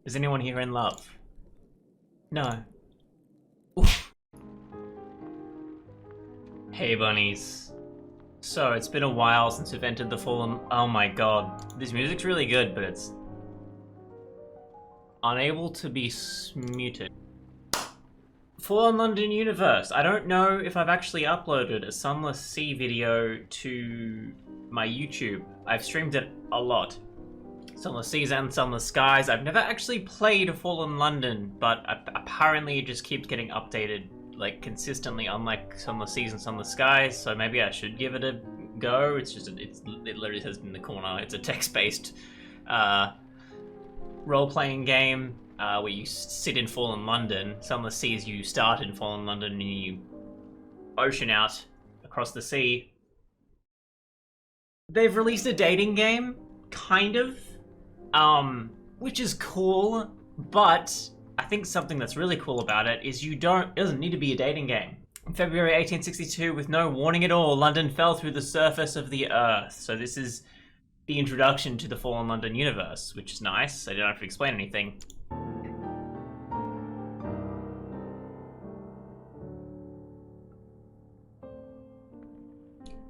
Is anyone here in love? No. Oof. Hey bunnies. So, it's been a while since we've entered the Fallen... Oh my god. This music's really good, but it's... unable to be muted. Fallen London Universe. I don't know if I've actually uploaded a Sunless Sea video to my YouTube. I've streamed it a lot. Sunless Seas and Sunless Skies. I've never actually played Fallen London, but apparently it just keeps getting updated like consistently, unlike Sunless Seas and Sunless Skies, so maybe I should give it a go. It's just, it literally says in the corner, it's a text-based role-playing game where you sit in Fallen London. Sunless Seas, you start in Fallen London and you ocean out across the sea. They've released a dating game, kind of, which is cool, but I think something that's really cool about it is it doesn't need to be a dating game. In February 1862, with no warning at all, London fell through the surface of the earth. So this is the introduction to the Fallen London universe, which is nice. I don't have to explain anything.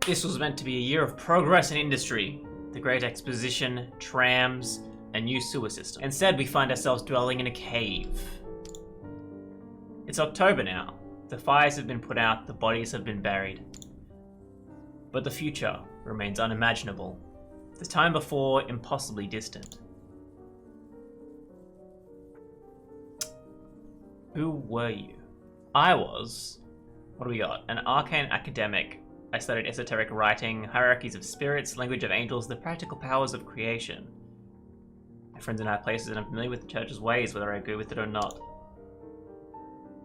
This was meant to be a year of progress in industry. The Great Exposition, trams, a new sewer system. Instead, we find ourselves dwelling in a cave. It's October now. The fires have been put out, the bodies have been buried. But the future remains unimaginable. The time before, impossibly distant. Who were you? I was... what do we got? An arcane academic. I studied esoteric writing, hierarchies of spirits, language of angels, the practical powers of creation. My friends in high places, and I'm familiar with the church's ways, whether I agree with it or not.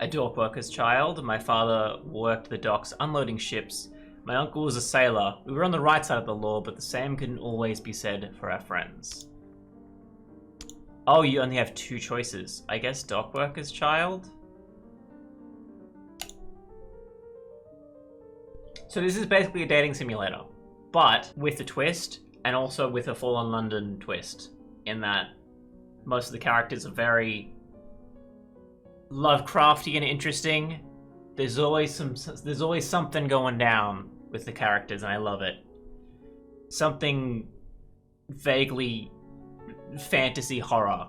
A dock worker's child. My father worked the docks unloading ships. My uncle was a sailor. We were on the right side of the law, but the same couldn't always be said for our friends. Oh, you only have two choices. I guess dock worker's child? So this is basically a dating simulator, but with a twist, and also with a Fallen London twist, in that most of the characters are very Lovecrafty and interesting. There's always something going down with the characters, and I love it. Something vaguely fantasy horror.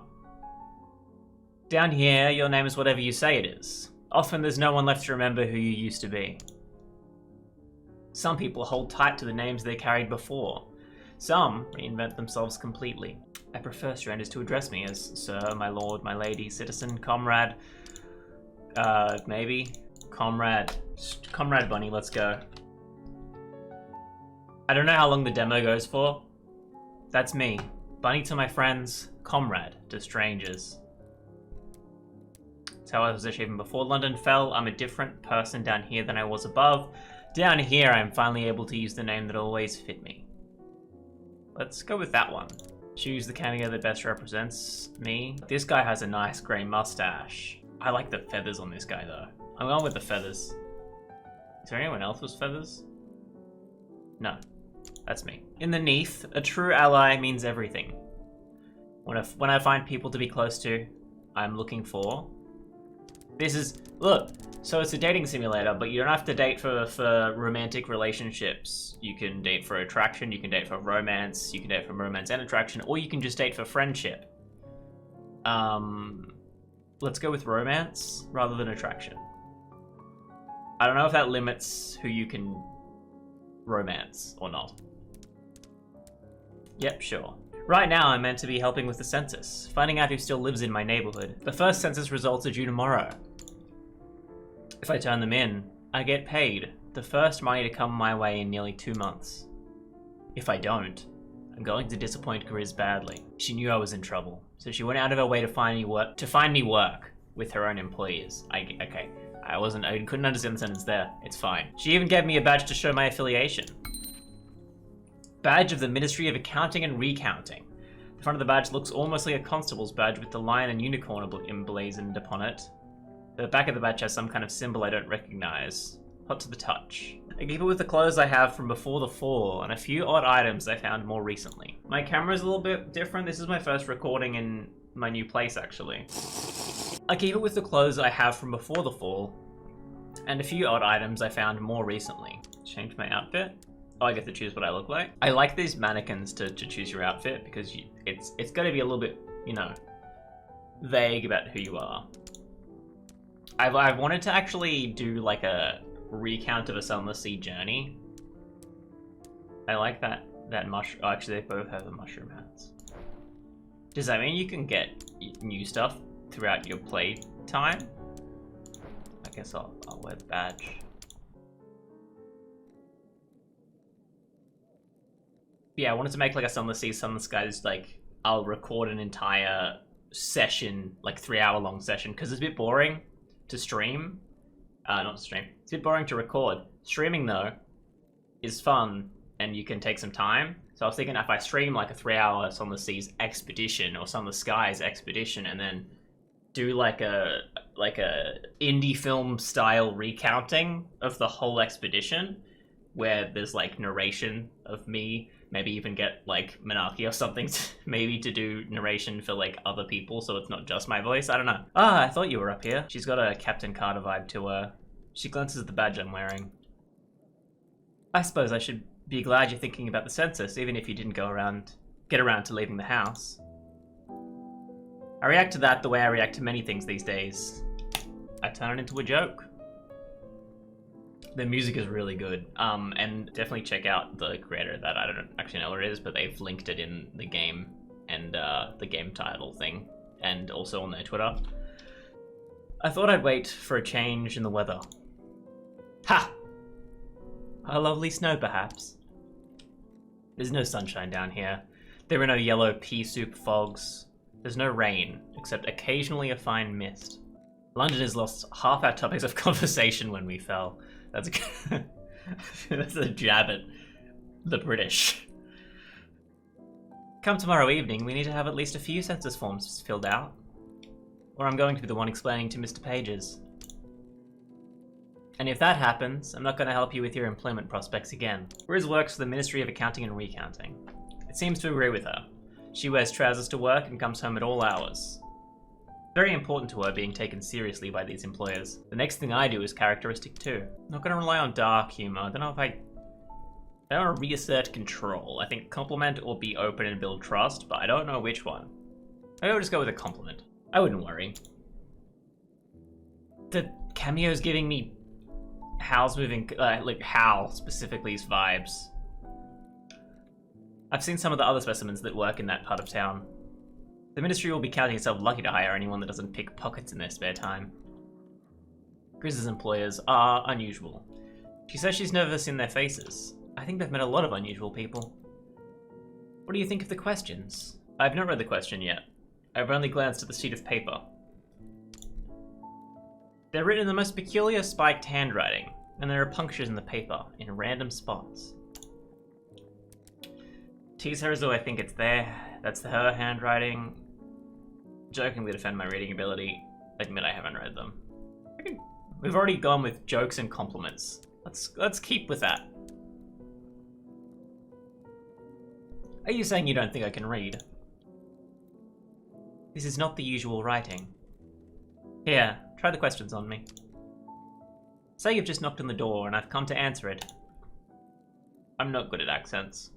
Down here, your name is whatever you say it is. Often there's no one left to remember who you used to be. Some people hold tight to the names they carried before. Some reinvent themselves completely. I prefer strangers to address me as Sir, my lord, my lady, citizen, comrade. Maybe? Comrade. Comrade Bunny, let's go. I don't know how long the demo goes for. That's me. Bunny to my friends, comrade to strangers. That's how I was even before London fell. I'm a different person down here than I was above. Down here, I'm finally able to use the name that always fit me. Let's go with that one. Choose the cameo that best represents me. This guy has a nice grey mustache. I like the feathers on this guy, though. I'm going with the feathers. Is there anyone else with feathers? No. That's me. In the Neath, a true ally means everything. When I find people to be close to, I'm looking for... This is... Look! So it's a dating simulator, but you don't have to date for romantic relationships. You can date for attraction, you can date for romance, you can date for romance and attraction, or you can just date for friendship. Let's go with romance rather than attraction. I don't know if that limits who you can romance or not. Yep, sure. Right now, I'm meant to be helping with the census, finding out who still lives in my neighborhood. The first census results are due tomorrow. If I turn them in, I get paid. The first money to come my way in nearly 2 months. If I don't, I'm going to disappoint Grizz badly. She knew I was in trouble, so she went out of her way to find me work with her own employees. Okay, I couldn't understand the sentence there. It's fine. She even gave me a badge to show my affiliation. Badge of the Ministry of Accounting and Recounting. The front of the badge looks almost like a constable's badge with the lion and unicorn emblazoned upon it. The back of the badge has some kind of symbol I don't recognize. Hot to the touch. I keep it with the clothes I have from before the fall, and a few odd items I found more recently. My camera's a little bit different. This is my first recording in my new place, actually. I keep it with the clothes I have from before the fall, and a few odd items I found more recently. Change my outfit. Oh, I get to choose what I look like. I like these mannequins to choose your outfit because it's got to be a little bit, you know, vague about who you are. I've wanted to actually do like a recount of a Sunless Sea journey. I like that mushroom. Oh, actually, they both have the mushroom hats. Does that mean you can get new stuff throughout your play time? I guess I'll wear the badge. Yeah, I wanted to make like a Sunless Sea, Sunless Skies, like I'll record an entire session, like 3-hour long session, because it's a bit boring to stream. Not to stream. It's a bit boring to record. Streaming though is fun, and you can take some time. So I was thinking if I stream like a 3-hour Sunless Seas expedition or Sunless Skies expedition, and then do like a indie film style recounting of the whole expedition, where there's like narration of me, maybe even get like Monarchy or something maybe to do narration for like other people, so it's not just my voice. I don't know. Ah, I thought you were up here. She's got a Captain Carter vibe to her. She glances at the badge I'm wearing. I suppose I should be glad you're thinking about the census, even if you didn't get around to leaving the house. I react to that the way I react to many things these days. I turn it into a joke. The music is really good, and definitely check out the creator of that. I don't actually know what it is, but they've linked it in the game and the game title thing, and also on their Twitter. I thought I'd wait for a change in the weather. Ha! A lovely snow, perhaps. There's no sunshine down here. There are no yellow pea soup fogs. There's no rain, except occasionally a fine mist. London has lost half our topics of conversation when we fell. That's that's a jab at the British. Come tomorrow evening, we need to have at least a few census forms filled out. Or I'm going to be the one explaining to Mr. Pages. And if that happens, I'm not going to help you with your employment prospects again. Riz works for the Ministry of Accounting and Recounting. It seems to agree with her. She wears trousers to work and comes home at all hours. Very important to her being taken seriously by these employers. The next thing I do is characteristic too. I'm not going to rely on dark humor. I don't know if I don't want to reassert control. I think compliment or be open and build trust, but I don't know which one. Maybe I'll just go with a compliment. I wouldn't worry. The cameo's giving me Hal's moving, like Hal specifically's vibes. I've seen some of the other specimens that work in that part of town. The ministry will be counting itself lucky to hire anyone that doesn't pick pockets in their spare time. Griz's employers are unusual. She says she's never seen their faces. I think they've met a lot of unusual people. What do you think of the questions? I've not read the question yet. I've only glanced at the sheet of paper. They're written in the most peculiar spiked handwriting, and there are punctures in the paper in random spots. Tease her as though I think it's there. That's her handwriting. Jokingly defend my reading ability. Admit I haven't read them. We've already gone with jokes and compliments. Let's keep with that. Are you saying you don't think I can read? This is not the usual writing. Here, try the questions on me. Say you've just knocked on the door and I've come to answer it. I'm not good at accents.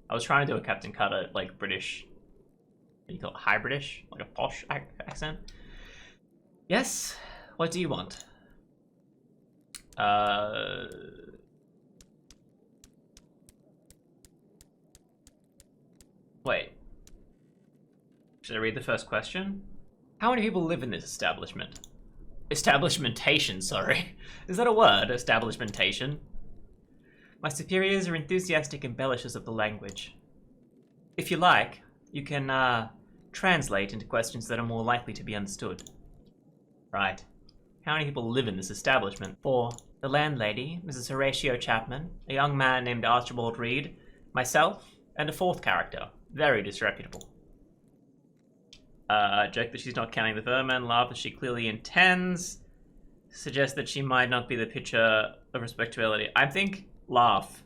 I was trying to do a Captain Carter, like, British... What do you call it? High British? Like a posh accent? Yes? What do you want? Wait. Should I read the first question? How many people live in this establishment? Establishmentation, sorry. Is that a word? Establishmentation? My superiors are enthusiastic embellishers of the language. If you like, you can translate into questions that are more likely to be understood. Right. How many people live in this establishment? 4. The landlady, Mrs. Horatio Chapman, a young man named Archibald Reed, myself, and a 4th character. Very disreputable. Joke that she's not counting the vermin, laugh that she clearly intends, suggest that she might not be the picture of respectability. I think laugh.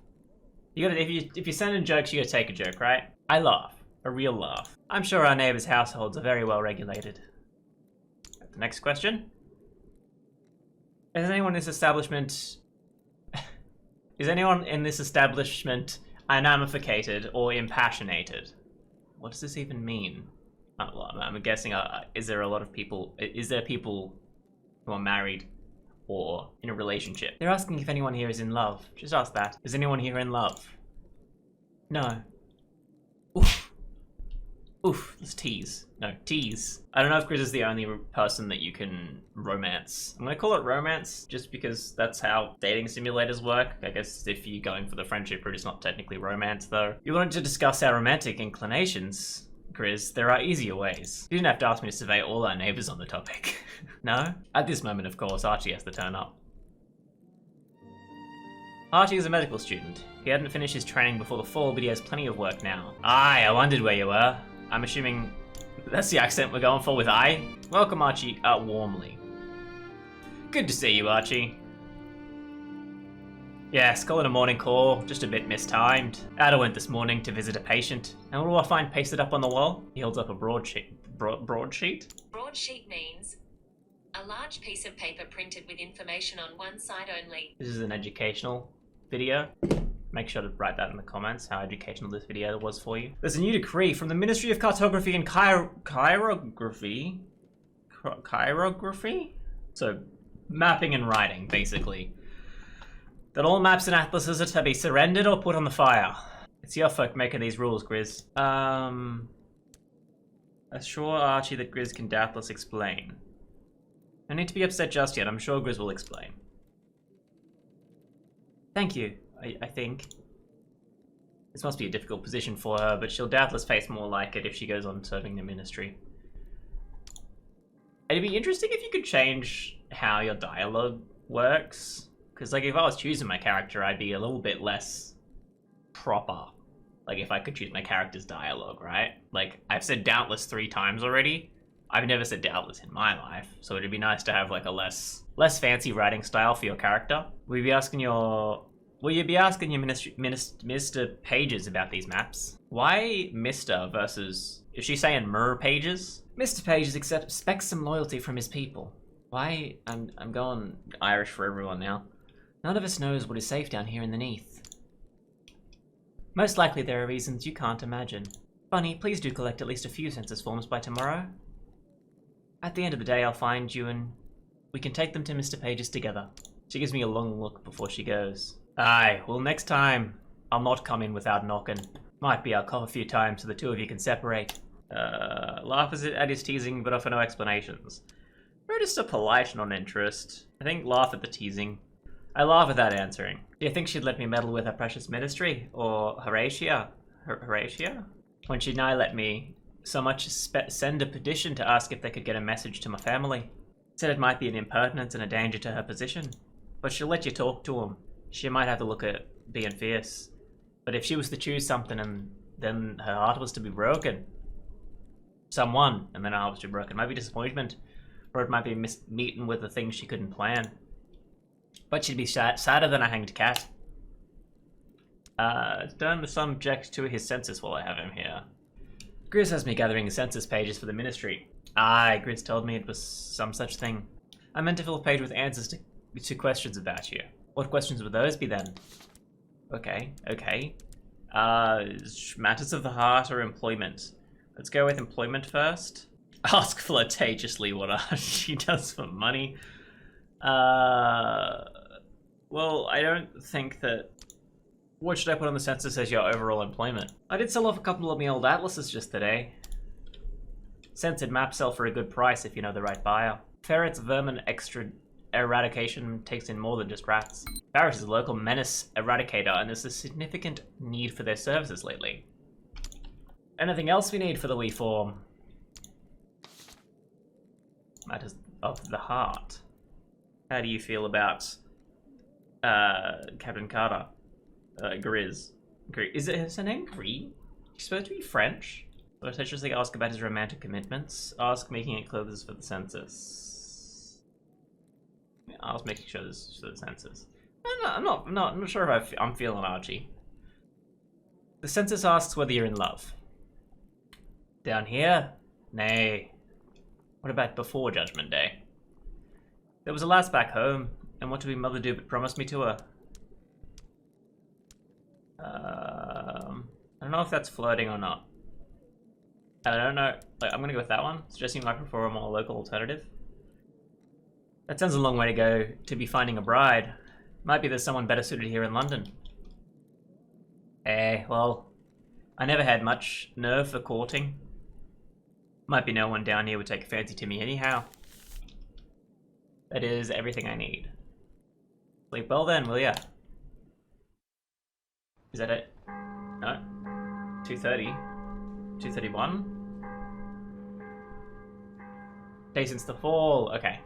You gotta, if you send in jokes, you gotta take a joke, right? I laugh. A real laugh. I'm sure our neighbors' households are very well regulated. The next question. Is anyone in this establishment... Is anyone in this establishment anamificated or impassionated? What does this even mean? I'm guessing, is there a lot of people... Is there people who are married or in a relationship? They're asking if anyone here is in love. Just ask that. Is anyone here in love? No. Oof. Oof, let's tease. No, tease. I don't know if Grizz is the only person that you can romance. I'm gonna call it romance, just because that's how dating simulators work. I guess if you're going for the friendship route, it's not technically romance, though. You wanted to discuss our romantic inclinations, Grizz. There are easier ways. You didn't have to ask me to survey all our neighbors on the topic. No? At this moment, of course, Archie has to turn up. Archie is a medical student. He hadn't finished his training before the fall, but he has plenty of work now. Aye, I wondered where you were. I'm assuming that's the accent we're going for with I. Welcome, Archie, warmly. Good to see you, Archie. Yes, call it a morning call, just a bit mistimed. Ada went this morning to visit a patient, and what do I find pasted up on the wall? He holds up a broadsheet. Broadsheet? Broadsheet means a large piece of paper printed with information on one side only. This is an educational video. Make sure to write that in the comments, how educational this video was for you. There's a new decree from the Ministry of Cartography and Chirography? Chirography? So, mapping and writing, basically. That all maps and atlases are to be surrendered or put on the fire. It's your folk making these rules, Grizz. Assure Archie that Grizz can doubtless explain. No need to be upset just yet, I'm sure Grizz will explain. Thank you. I think. This must be a difficult position for her, but she'll doubtless face more like it if she goes on serving the ministry. It'd be interesting if you could change how your dialogue works. Because, like, if I was choosing my character, I'd be a little bit less proper. Like, if I could choose my character's dialogue, right? Like, I've said doubtless 3 times already. I've never said doubtless in my life, so it'd be nice to have, like, a less fancy writing style for your character. Will you be asking your Mr. Pages about these maps? Why Mr. versus... Is she saying Mer Pages? Mr. Pages expects some loyalty from his people. Why? I'm going Irish for everyone now. None of us knows what is safe down here in the Neath. Most likely there are reasons you can't imagine. Bunny, please do collect at least a few census forms by tomorrow. At the end of the day, I'll find you and we can take them to Mr. Pages together. She gives me a long look before she goes. Aye, well next time, I'll not come in without knocking. Might be I'll cough a few times so the two of you can separate. Laugh at his teasing, but offer no explanations. We're just a polite non-interest. I think laugh at the teasing. I laugh without answering. Do you think she'd let me meddle with her precious ministry? Or Horatia? Horatia? When she'd nigh let me so much as send a petition to ask if they could get a message to my family. Said it might be an impertinence and a danger to her position. But she'll let you talk to him. She might have to look at being fierce. But if she was to choose something and then her heart was to be broken, someone, and then her heart was to be broken, it might be disappointment, or it might be meeting with the things she couldn't plan. But she'd be sadder than a hanged cat. Turn the subject to his census while I have him here. Grizz has me gathering census pages for the ministry. Aye, Grizz told me it was some such thing. I meant to fill a page with answers to questions about you. What questions would those be then? Okay. Matters of the heart or employment? Let's go with employment first. Ask flirtatiously what she does for money. Well, I don't think that... What should I put on the census as your overall employment? I did sell off a couple of my old atlases just today. Censored maps sell for a good price if you know the right buyer. Ferrets, vermin, extra eradication takes in more than just rats. Paris is a local menace eradicator, and there's a significant need for their services lately. Anything else we need for the wee form? Matters of the heart. How do you feel about Captain Carter? Grizz. Is her name Gris? She's supposed to be French. Flirtatiously ask about his romantic commitments. Ask making it clear this is for the census. I was making sure this is for the census. I'm not sure if I'm feeling Archie. The census asks whether you're in love. Down here? Nay. What about before Judgment Day? There was a lass back home, and what did we mother do but promise me to her? I don't know if that's flirting or not. I don't know. Like, I'm gonna go with that one. Suggesting you might prefer a more local alternative. That sounds a long way to go to be finding a bride. Might be there's someone better suited here in London. Well, I never had much nerve for courting. Might be no one down here would take a fancy to me anyhow. That is everything I need. Sleep well then, will ya? Is that it? No? 2:30? 2:31? Day since the fall, okay.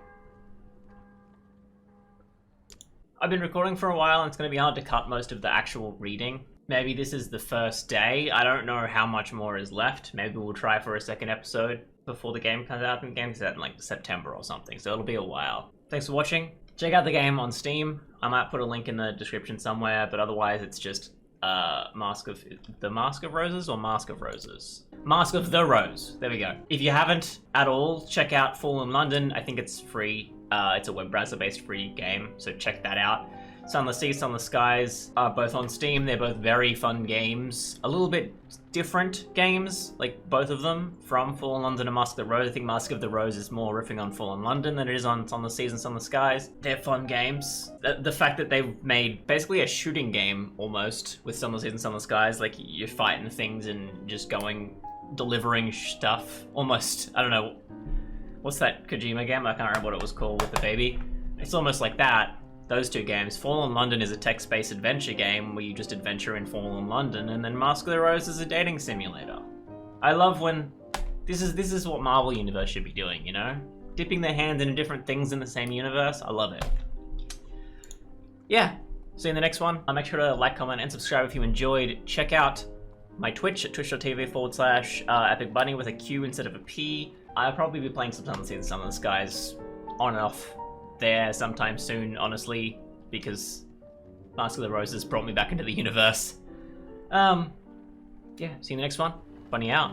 I've been recording for a while and it's going to be hard to cut most of the actual reading. Maybe this is the first day. I don't know how much more is left. Maybe we'll try for a second episode before the game comes out. I think the game comes out in like September or something, so it'll be a while. Thanks for watching. Check out the game on Steam. I might put a link in the description somewhere, but otherwise it's just Mask of Roses or Mask of Roses? Mask of the Rose. There we go. If you haven't at all, check out Fallen London. I think it's free. It's a web browser-based free game, so check that out. Sunless Sea, Sunless Skies are both on Steam. They're both very fun games. A little bit different games, like both of them, from Fallen London and Mask of the Rose. I think Mask of the Rose is more riffing on Fallen London than it is on Sunless Seas and Sunless Skies. They're fun games. The fact that they've made basically a shooting game, almost, with Sunless Seas and Sunless Skies, like you're fighting things and just delivering stuff. Almost, I don't know, what's that Kojima game? I can't remember what it was called with the baby. It's almost like that. Those two games. Fallen London is a text-based adventure game where you just adventure in Fallen London, and then Mask of the Rose is a dating simulator. I love when this is what Marvel Universe should be doing, you know? Dipping their hands into different things in the same universe. I love it. Yeah. See you in the next one. Make sure to like, comment, and subscribe if you enjoyed. Check out my Twitch at twitch.tv/EqicBunny with a Q instead of a P. I'll probably be playing some Sunless Seas and Sunless Skies on and off there sometime soon, honestly, because Mask of the Roses brought me back into the universe. Yeah, see you in the next one. Bunny out.